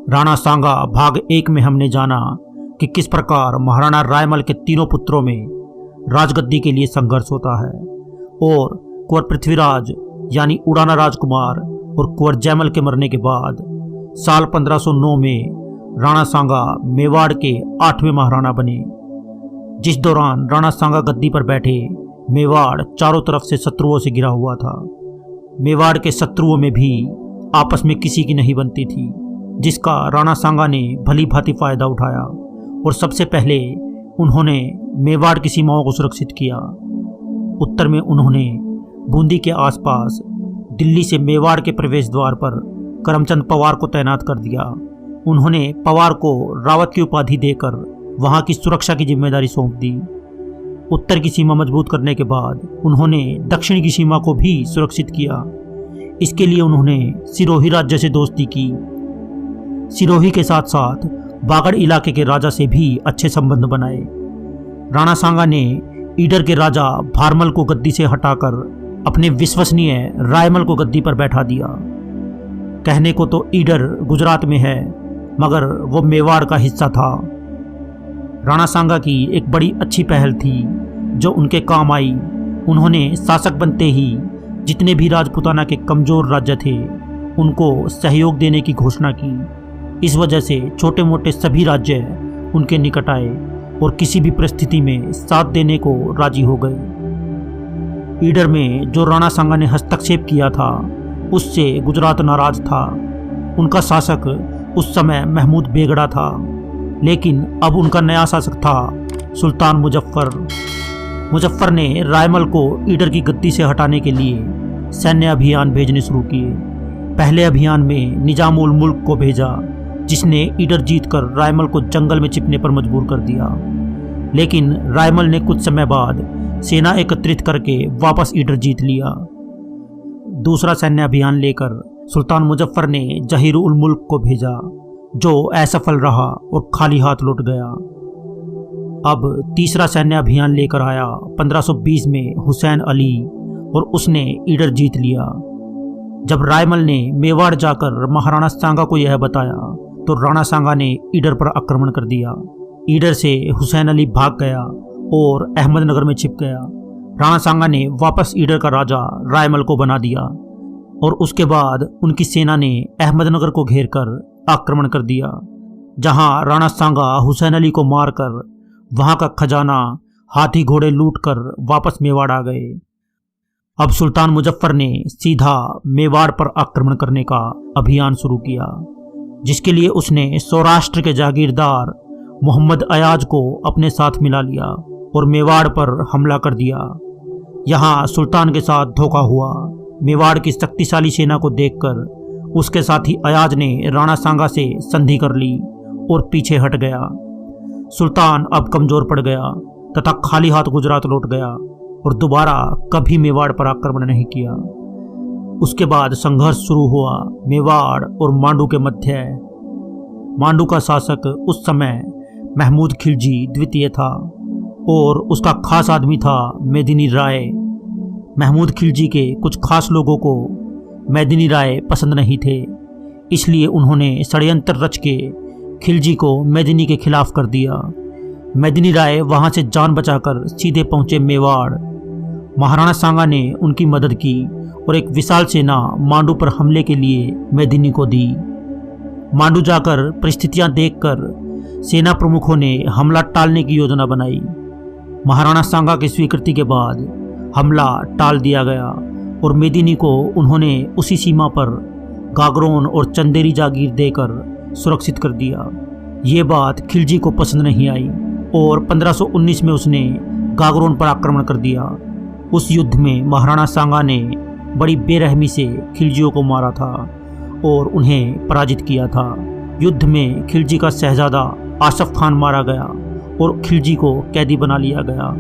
राणा सांगा भाग 1 में हमने जाना कि किस प्रकार महाराणा रायमल के तीनों पुत्रों में राजगद्दी के लिए संघर्ष होता है और कुंवर पृथ्वीराज यानी उड़ाना राजकुमार और कुंवर जयमल के मरने के बाद साल 1509 में राणा सांगा मेवाड़ के 8वें महाराणा बने। जिस दौरान राणा सांगा गद्दी पर बैठे मेवाड़ चारों तरफ से शत्रुओं से घिरा हुआ था। मेवाड़ के शत्रुओं में भी आपस में किसी की नहीं बनती थी, जिसका राणा सांगा ने भली भांति फायदा उठाया और सबसे पहले उन्होंने मेवाड़ की सीमाओं को सुरक्षित किया। उत्तर में उन्होंने बूंदी के आसपास दिल्ली से मेवाड़ के प्रवेश द्वार पर करमचंद पवार को तैनात कर दिया। उन्होंने पवार को रावत की उपाधि देकर वहां की सुरक्षा की जिम्मेदारी सौंप दी। उत्तर की सीमा मजबूत करने के बाद उन्होंने दक्षिण की सीमा को भी सुरक्षित किया। इसके लिए उन्होंने सिरोही राज्य से दोस्ती की। सिरोही के साथ साथ बागड़ इलाके के राजा से भी अच्छे संबंध बनाए। राणा सांगा ने ईडर के राजा भारमल को गद्दी से हटाकर अपने विश्वसनीय रायमल को गद्दी पर बैठा दिया। कहने को तो ईडर गुजरात में है, मगर वो मेवाड़ का हिस्सा था। राणा सांगा की एक बड़ी अच्छी पहल थी जो उनके काम आई। उन्होंने शासक बनते ही जितने भी राजपूताना के कमजोर राज्य थे उनको सहयोग देने की घोषणा की। इस वजह से छोटे मोटे सभी राज्य उनके निकट आए और किसी भी परिस्थिति में साथ देने को राजी हो गए। ईडर में जो राणा सांगा ने हस्तक्षेप किया था उससे गुजरात नाराज था। उनका शासक उस समय महमूद बेगड़ा था, लेकिन अब उनका नया शासक था सुल्तान मुजफ्फर। मुजफ्फर ने रायमल को ईडर की गद्दी से हटाने के लिए सैन्य अभियान भेजने शुरू किए। पहले अभियान में निजाम उल मुल्क को भेजा, जिसने ईडर जीतकर रायमल को जंगल में छिपने पर मजबूर कर दिया। लेकिन रायमल ने कुछ समय बाद सेना एकत्रित करके वापस ईडर जीत लिया। दूसरा सैन्य अभियान लेकर सुल्तान मुजफ्फर ने जहीर उल मुल्क को भेजा, जो असफल रहा और खाली हाथ लौट गया। अब तीसरा सैन्य अभियान लेकर आया 1520 में हुसैन अली और उसने ईडर जीत लिया। जब रायमल ने मेवाड़ जाकर महाराणा सांगा को यह बताया तो राणा सांगा ने ईडर पर आक्रमण कर दिया। ईडर से हुसैन अली भाग गया और अहमदनगर में छिप गया। राणा सांगा ने वापस ईडर का राजा रायमल को बना दिया और उसके बाद उनकी सेना ने अहमदनगर को घेरकर आक्रमण कर दिया, जहां राणा सांगा हुसैन अली को मारकर वहां का खजाना हाथी घोड़े लूटकर वापस मेवाड़ आ गए। अब सुल्तान मुजफ्फर ने सीधा मेवाड़ पर आक्रमण करने का अभियान शुरू किया, जिसके लिए उसने सौराष्ट्र के जागीरदार मोहम्मद अयाज को अपने साथ मिला लिया और मेवाड़ पर हमला कर दिया। यहाँ सुल्तान के साथ धोखा हुआ। मेवाड़ की शक्तिशाली सेना को देखकर उसके साथी अयाज ने राणा सांगा से संधि कर ली और पीछे हट गया। सुल्तान अब कमजोर पड़ गया तथा खाली हाथ गुजरात लौट गया और दोबारा कभी मेवाड़ पर आक्रमण नहीं किया। उसके बाद संघर्ष शुरू हुआ मेवाड़ और मांडू के मध्य। मांडू का शासक उस समय महमूद खिलजी द्वितीय था और उसका खास आदमी था मेदिनी राय। महमूद खिलजी के कुछ खास लोगों को मेदिनी राय पसंद नहीं थे, इसलिए उन्होंने षड्यंत्र रच के खिलजी को मेदिनी के खिलाफ कर दिया। मेदिनी राय वहां से जान बचाकर सीधे पहुंचे मेवाड़। महाराणा सांगा ने उनकी मदद की और एक विशाल सेना मांडू पर हमले के लिए मेदिनी को दी। मांडू जाकर परिस्थितियां देखकर सेना प्रमुखों ने हमला टालने की योजना बनाई। महाराणा सांगा की स्वीकृति के बाद हमला टाल दिया गया और मेदिनी को उन्होंने उसी सीमा पर गागरोन और चंदेरी जागीर देकर सुरक्षित कर दिया। ये बात खिलजी को पसंद नहीं आई और 1519 में उसने गागरोन पर आक्रमण कर दिया। उस युद्ध में महाराणा सांगा ने बड़ी बेरहमी से खिलजियों को मारा था और उन्हें पराजित किया था। युद्ध में खिलजी का शहजादा आसफ खान मारा गया और खिलजी को कैदी बना लिया गया,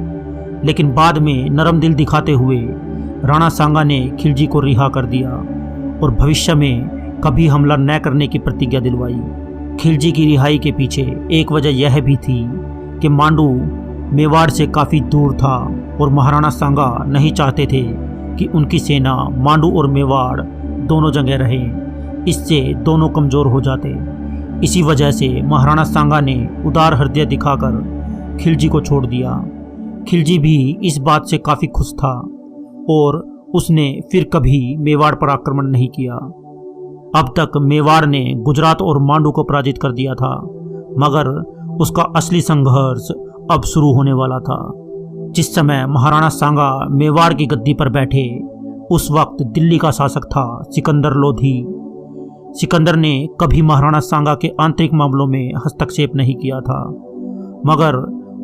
लेकिन बाद में नरम दिल दिखाते हुए राणा सांगा ने खिलजी को रिहा कर दिया और भविष्य में कभी हमला न करने की प्रतिज्ञा दिलवाई। खिलजी की रिहाई के पीछे एक वजह यह भी थी कि मांडू मेवाड़ से काफ़ी दूर था और महाराणा सांगा नहीं चाहते थे कि उनकी सेना मांडू और मेवाड़ दोनों जगह रहे, इससे दोनों कमज़ोर हो जाते। इसी वजह से महाराणा सांगा ने उदार हृदय दिखाकर खिलजी को छोड़ दिया। खिलजी भी इस बात से काफ़ी खुश था और उसने फिर कभी मेवाड़ पर आक्रमण नहीं किया। अब तक मेवाड़ ने गुजरात और मांडू को पराजित कर दिया था, मगर उसका असली संघर्ष अब शुरू होने वाला था। जिस समय महाराणा सांगा मेवाड़ की गद्दी पर बैठे, उस वक्त दिल्ली का शासक था सिकंदर लोधी। सिकंदर ने कभी महाराणा सांगा के आंतरिक मामलों में हस्तक्षेप नहीं किया था, मगर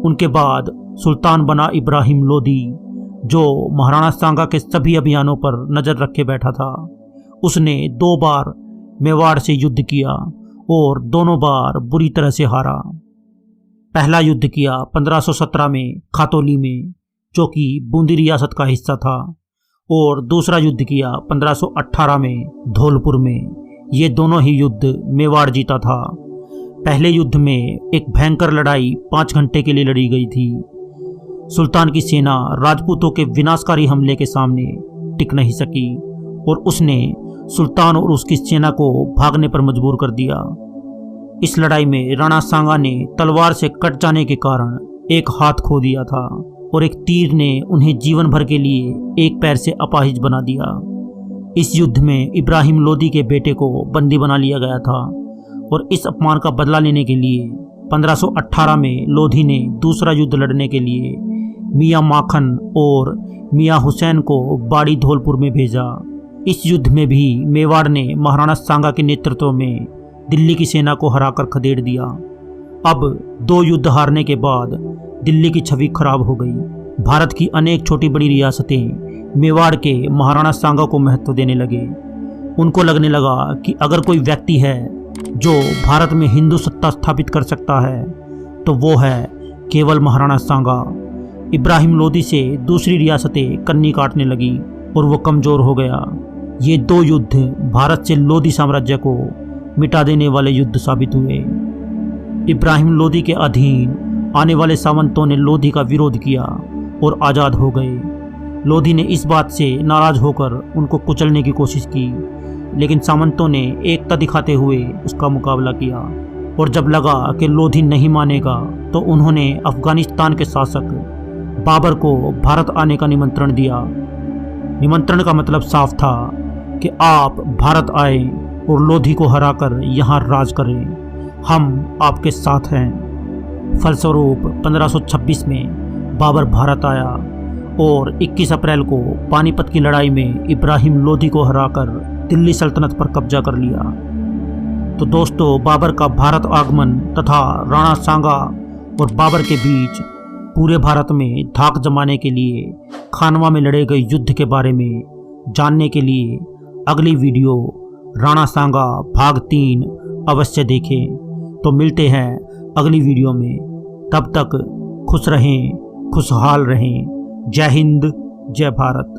उनके बाद सुल्तान बना इब्राहिम लोधी, जो महाराणा सांगा के सभी अभियानों पर नज़र रखे बैठा था। उसने 2 बार मेवाड़ से युद्ध किया और दोनों बार बुरी तरह से हारा। पहला युद्ध किया 1517 में खातौली में, जो कि बूंदी रियासत का हिस्सा था, और दूसरा युद्ध किया 1518 में धौलपुर में। ये दोनों ही युद्ध मेवाड़ जीता था। पहले युद्ध में एक भयंकर लड़ाई 5 घंटे के लिए लड़ी गई थी। सुल्तान की सेना राजपूतों के विनाशकारी हमले के सामने टिक नहीं सकी और उसने सुल्तान और उसकी सेना को भागने पर मजबूर कर दिया। इस लड़ाई में राणा सांगा ने तलवार से कट जाने के कारण एक हाथ खो दिया था और एक तीर ने उन्हें जीवन भर के लिए एक पैर से अपाहिज बना दिया। इस युद्ध में इब्राहिम लोधी के बेटे को बंदी बना लिया गया था और इस अपमान का बदला लेने के लिए 1518 में लोधी ने दूसरा युद्ध लड़ने के लिए मियाँ माखन और मियाँ हुसैन को बाड़ी धौलपुर में भेजा। इस युद्ध में भी मेवाड़ ने महाराणा सांगा के नेतृत्व में दिल्ली की सेना को हराकर खदेड़ दिया। अब 2 युद्ध हारने के बाद दिल्ली की छवि खराब हो गई। भारत की अनेक छोटी बड़ी रियासतें मेवाड़ के महाराणा सांगा को महत्व देने लगे। उनको लगने लगा कि अगर कोई व्यक्ति है जो भारत में हिंदू सत्ता स्थापित कर सकता है तो वो है केवल महाराणा सांगा। इब्राहिम लोधी से दूसरी रियासतें कन्नी काटने लगी और वो कमज़ोर हो गया। ये 2 युद्ध भारत से लोधी साम्राज्य को मिटा देने वाले युद्ध साबित हुए। इब्राहिम लोधी के अधीन आने वाले सामंतों ने लोधी का विरोध किया और आज़ाद हो गए। लोधी ने इस बात से नाराज़ होकर उनको कुचलने की कोशिश की, लेकिन सामंतों ने एकता दिखाते हुए उसका मुकाबला किया और जब लगा कि लोधी नहीं मानेगा तो उन्होंने अफगानिस्तान के शासक बाबर को भारत आने का निमंत्रण दिया। निमंत्रण का मतलब साफ था कि आप भारत आए और लोधी को हराकर यहाँ राज करें, हम आपके साथ हैं। फलस्वरूप 1526 में बाबर भारत आया और 21 अप्रैल को पानीपत की लड़ाई में इब्राहिम लोधी को हराकर दिल्ली सल्तनत पर कब्जा कर लिया। तो दोस्तों, बाबर का भारत आगमन तथा राणा सांगा और बाबर के बीच पूरे भारत में धाक जमाने के लिए खानवा में लड़े गए युद्ध के बारे में जानने के लिए अगली वीडियो राणा सांगा भाग 3 अवश्य देखें। तो मिलते हैं अगली वीडियो में। तब तक खुश रहें, खुशहाल रहें। जय हिंद, जय भारत।